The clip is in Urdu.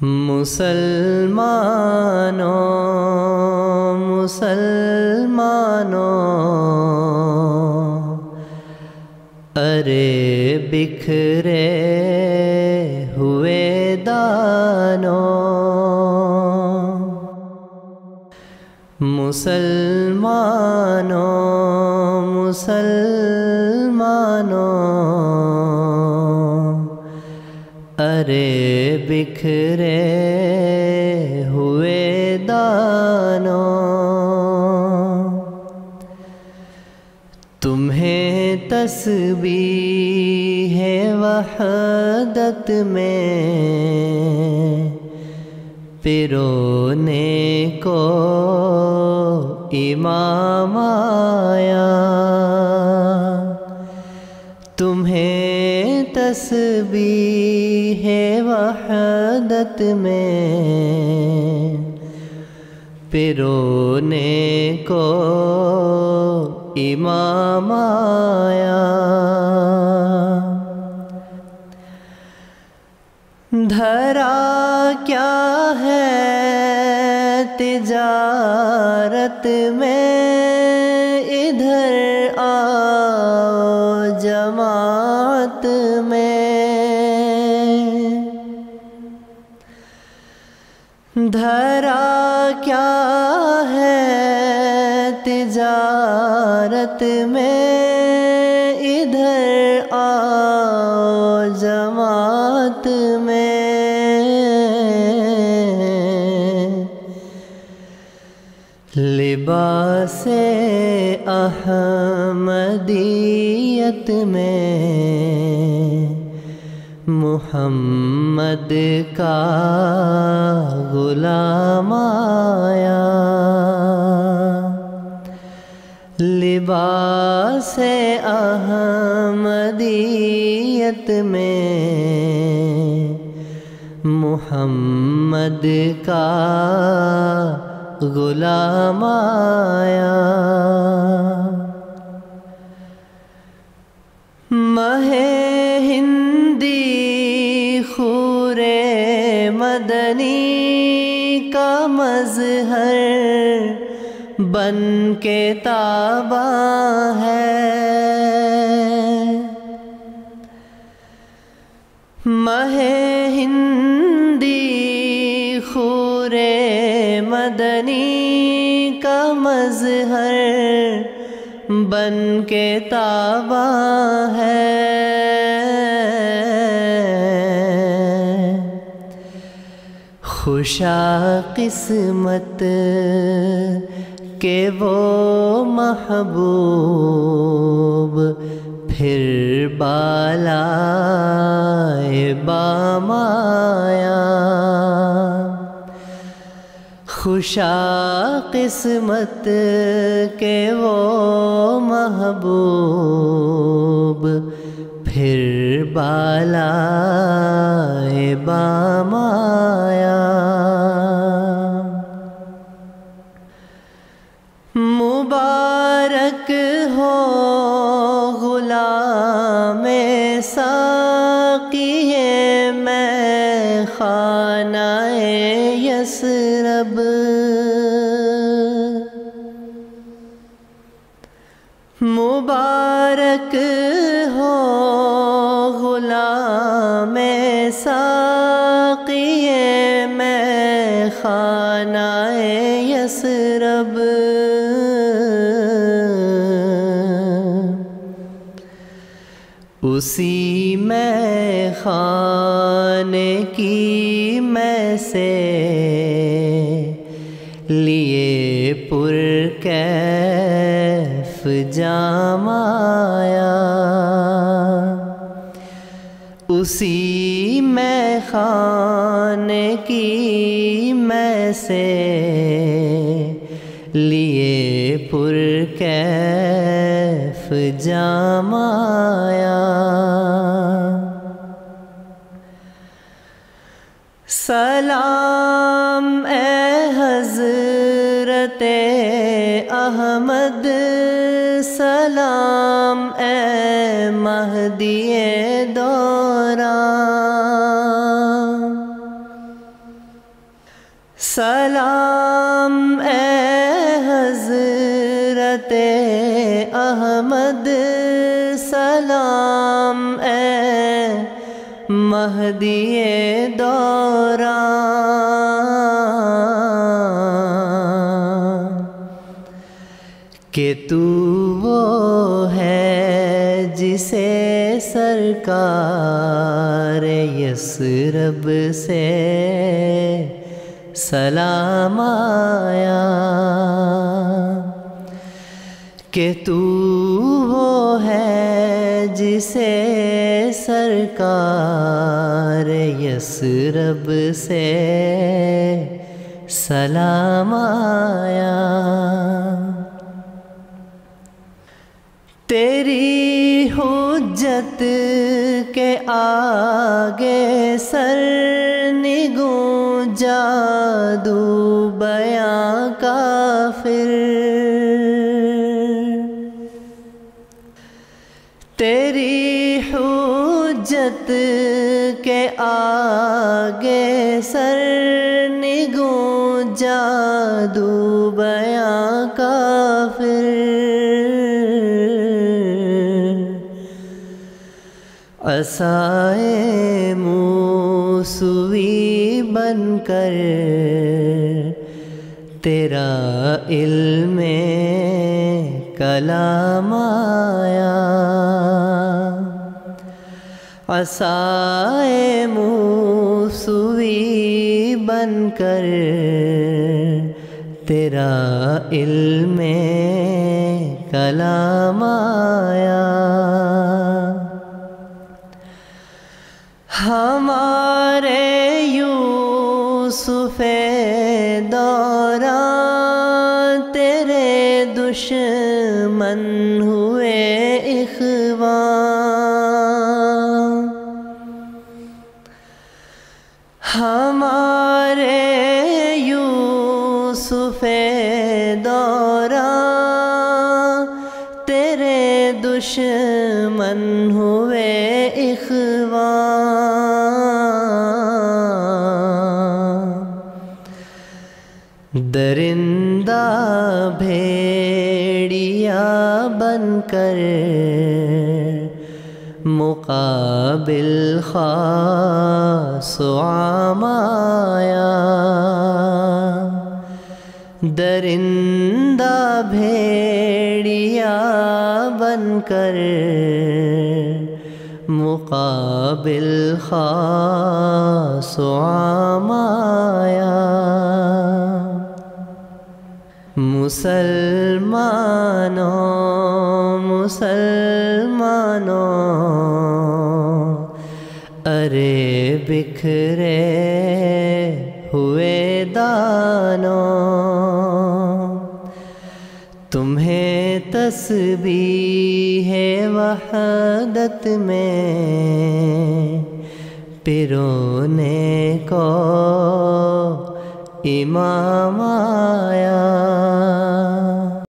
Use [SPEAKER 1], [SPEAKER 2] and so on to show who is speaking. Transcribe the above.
[SPEAKER 1] مسلمانوں ارے بکھرے ہوئے دانوں، مسلمانوں ارے بکھرے ہوئے دانوں، تمہیں تسبیح وحدت میں پرونے کو امام آیا، تمہیں تسبیح وحدت میں پرونے کو امام آیا، دھرا کیا ہے تجارت میں، ادھر آؤ جماعت میں، دھرا کیا ہے تجارت میں، ادھر آؤ جماعت میں، لباس احمدیت میں محمد کا غلام آیا، لباس احمدیت میں محمد کا غلام آیا، ماہ ہندی خور مدنی کا مظہر بن کے تاباں ہے، ماہ ہندی خور مدنی کا مظہر بن کے تاباں ہے، خوشا قسمت کہ وہ محبوب پھر بالائے بام آیا، خوشا قسمت کہ وہ محبوب پھر بالائے بام آیا، مبارک ہو غلام ساقی میں خانہ یثرب، مبارک ہو غلام ساقی میں خانہ یثرب، اسی میں خانے کی میں سے لیے پر کیف جام آیا، اسی میں خانے کی میں سے لیے پر کیف جام آیا، سلام اے حضرت احمد، سلام اے مہدی دوران، سلام اے حضرت احمد، سلام اے مہدی دوران، کہ تو وہ ہے جسے سرکار یثرب سے سلام آیا، کہ تو وہ ہے جسے سرکار یثرب سے سلام آیا۔ تیری حجت کے آگے سر نگوں جادو بیاں کافر، تیری حجت کے آگے سر نگوں جادو بیاں کافر، عصائے موسوی بن کر تیرا علم کلام آیا، عصائے موسوی بن کر تیرا علم کلام آیا۔ ہمارے یوسف دوراں تیرے دشمن ہوئے اخوان، ہمارے یوسف دوراں تیرے دشمن ہوئے اخوان، درندہ بھیڑیا بن کر مقابل خاص و عام آیا، درندہ بھیڑیا بن کر مقابل خاص و عام آیا۔ مسلمانوں مسلمانوں ارے بکھرے ہوئے دانوں، تمہیں تسبیح وحدت میں پرونے کو امام آیا۔